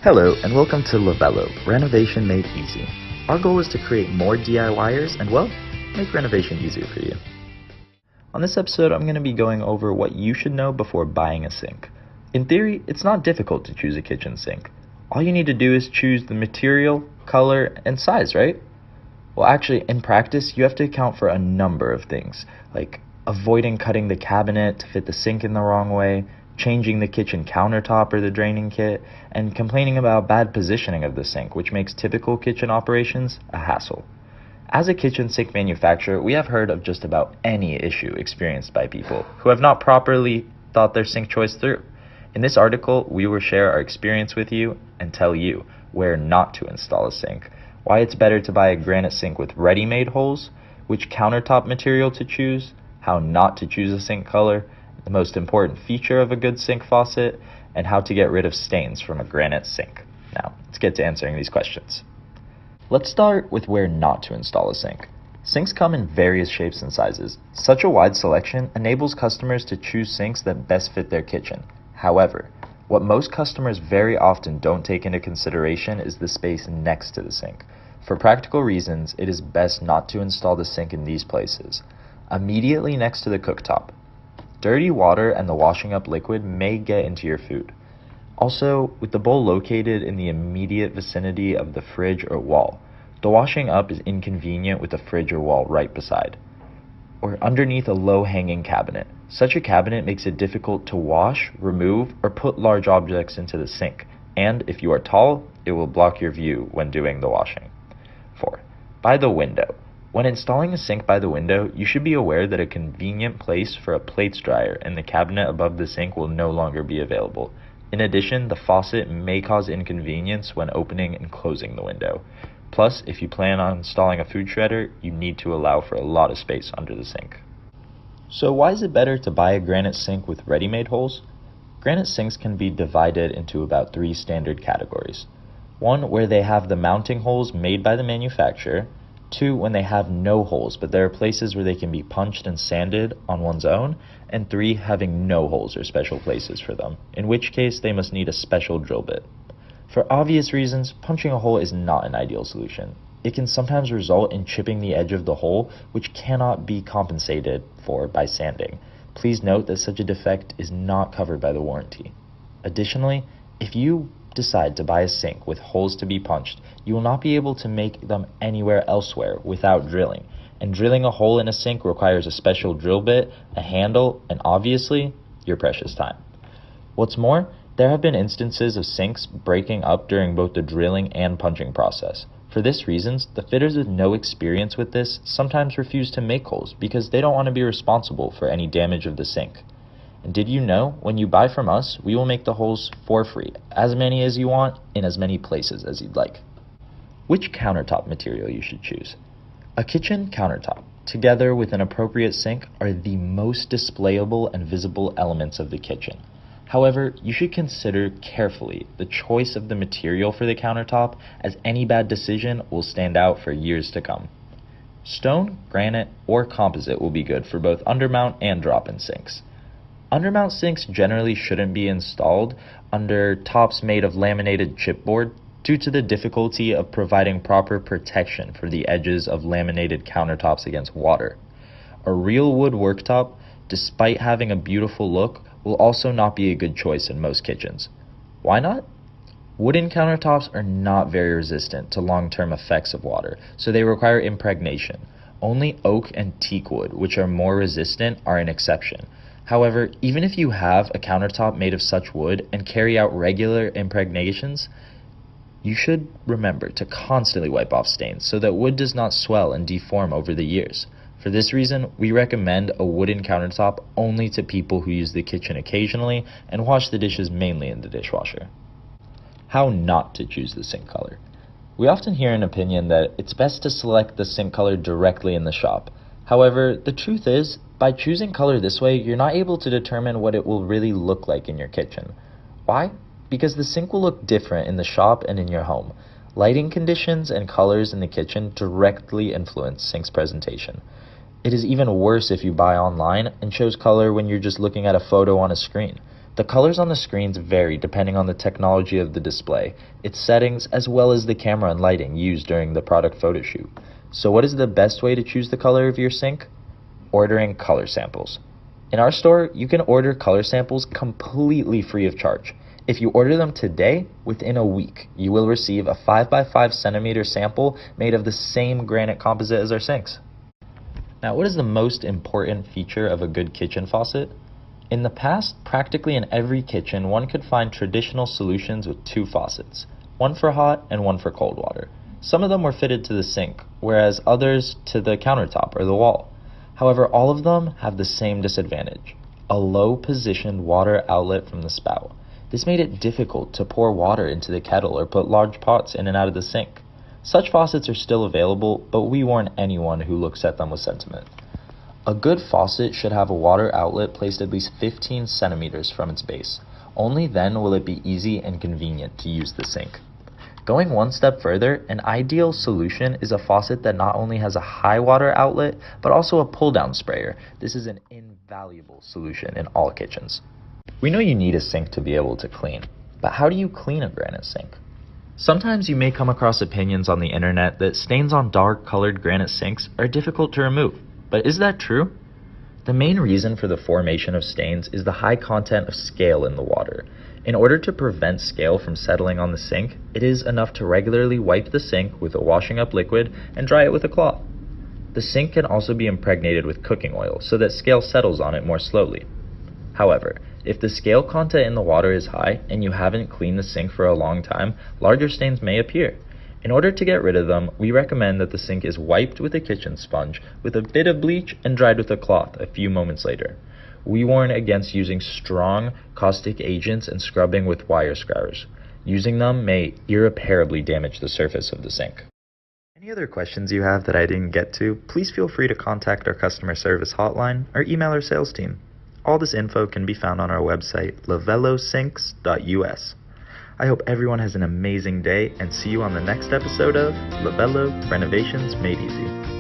Hello and welcome to Lavello, Renovation Made Easy. Our goal is to create more DIYers and, well, make renovation easier for you. On this episode, I'm going to be going over what you should know before buying a sink. In theory, it's not difficult to choose a kitchen sink. All you need to do is choose the material, color, and size, right? Well, actually, in practice, you have to account for a number of things, like avoiding cutting the cabinet to fit the sink in the wrong way, changing the kitchen countertop or the draining kit, and complaining about bad positioning of the sink, which makes typical kitchen operations a hassle. As a kitchen sink manufacturer, we have heard of just about any issue experienced by people who have not properly thought their sink choice through. In this article, we will share our experience with you and tell you where not to install a sink, why it's better to buy a granite sink with ready-made holes, which countertop material to choose, how not to choose a sink color, the most important feature of a good sink faucet, and how to get rid of stains from a granite sink. Now, let's get to answering these questions. Let's start with where not to install a sink. Sinks come in various shapes and sizes. Such a wide selection enables customers to choose sinks that best fit their kitchen. However, what most customers very often don't take into consideration is the space next to the sink. For practical reasons, it is best not to install the sink in these places. Immediately next to the cooktop. Dirty water and the washing up liquid may get into your food. Also, with the bowl located in the immediate vicinity of the fridge or wall, the washing up is inconvenient with the fridge or wall right beside. Or underneath a low-hanging cabinet. Such a cabinet makes it difficult to wash, remove, or put large objects into the sink, and if you are tall, it will block your view when doing the washing. 4. By the window. When installing a sink by the window, you should be aware that a convenient place for a plates dryer in the cabinet above the sink will no longer be available. In addition, the faucet may cause inconvenience when opening and closing the window. Plus, if you plan on installing a food shredder, you need to allow for a lot of space under the sink. So why is it better to buy a granite sink with ready-made holes? Granite sinks can be divided into about 3 standard categories. 1, where they have the mounting holes made by the manufacturer. 2, when they have no holes, but there are places where they can be punched and sanded on one's own. And 3, having no holes or special places for them, in which case they must need a special drill bit. For obvious reasons, punching a hole is not an ideal solution. It can sometimes result in chipping the edge of the hole, which cannot be compensated for by sanding. Please note that such a defect is not covered by the warranty. Additionally, if you decide to buy a sink with holes to be punched, you will not be able to make them anywhere elsewhere without drilling. And drilling a hole in a sink requires a special drill bit, a handle, and obviously, your precious time. What's more, there have been instances of sinks breaking up during both the drilling and punching process. For this reasons, the fitters with no experience with this sometimes refuse to make holes because they don't want to be responsible for any damage of the sink. And did you know, when you buy from us, we will make the holes for free, as many as you want, in as many places as you'd like. Which countertop material you should choose? A kitchen countertop, together with an appropriate sink, are the most displayable and visible elements of the kitchen. However, you should consider carefully the choice of the material for the countertop, as any bad decision will stand out for years to come. Stone, granite, or composite will be good for both undermount and drop-in sinks. Undermount sinks generally shouldn't be installed under tops made of laminated chipboard due to the difficulty of providing proper protection for the edges of laminated countertops against water. A real wood worktop, despite having a beautiful look, will also not be a good choice in most kitchens. Why not? Wooden countertops are not very resistant to long-term effects of water, so they require impregnation. Only oak and teak wood, which are more resistant, are an exception. However, even if you have a countertop made of such wood and carry out regular impregnations, you should remember to constantly wipe off stains so that wood does not swell and deform over the years. For this reason, we recommend a wooden countertop only to people who use the kitchen occasionally and wash the dishes mainly in the dishwasher. How not to choose the sink color. We often hear an opinion that it's best to select the sink color directly in the shop. However, the truth is, by choosing color this way, you're not able to determine what it will really look like in your kitchen. Why? Because the sink will look different in the shop and in your home. Lighting conditions and colors in the kitchen directly influence sink's presentation. It is even worse if you buy online and chose color when you're just looking at a photo on a screen. The colors on the screens vary depending on the technology of the display, its settings, as well as the camera and lighting used during the product photo shoot. So what is the best way to choose the color of your sink? Ordering color samples. In our store, you can order color samples completely free of charge. If you order them today, within a week, you will receive a 5 by 5 centimeter sample made of the same granite composite as our sinks. Now, what is the most important feature of a good kitchen faucet? In the past, practically in every kitchen, one could find traditional solutions with two faucets, one for hot and one for cold water. Some of them were fitted to the sink, whereas others to the countertop or the wall. However, all of them have the same disadvantage: a low-positioned water outlet from the spout. This made it difficult to pour water into the kettle or put large pots in and out of the sink. Such faucets are still available, but we warn anyone who looks at them with sentiment. A good faucet should have a water outlet placed at least 15 centimeters from its base. Only then will it be easy and convenient to use the sink. Going one step further, an ideal solution is a faucet that not only has a high water outlet, but also a pull-down sprayer. This is an invaluable solution in all kitchens. We know you need a sink to be able to clean, but how do you clean a granite sink? Sometimes you may come across opinions on the internet that stains on dark colored granite sinks are difficult to remove. But is that true? The main reason for the formation of stains is the high content of scale in the water. In order to prevent scale from settling on the sink, it is enough to regularly wipe the sink with a washing up liquid and dry it with a cloth. The sink can also be impregnated with cooking oil so that scale settles on it more slowly. However, if the scale content in the water is high and you haven't cleaned the sink for a long time, larger stains may appear. In order to get rid of them, we recommend that the sink is wiped with a kitchen sponge with a bit of bleach and dried with a cloth a few moments later. We warn against using strong caustic agents and scrubbing with wire scrubbers. Using them may irreparably damage the surface of the sink. Any other questions you have that I didn't get to, please feel free to contact our customer service hotline or email our sales team. All this info can be found on our website, lavellosinks.us. I hope everyone has an amazing day and see you on the next episode of Lavello Renovations Made Easy.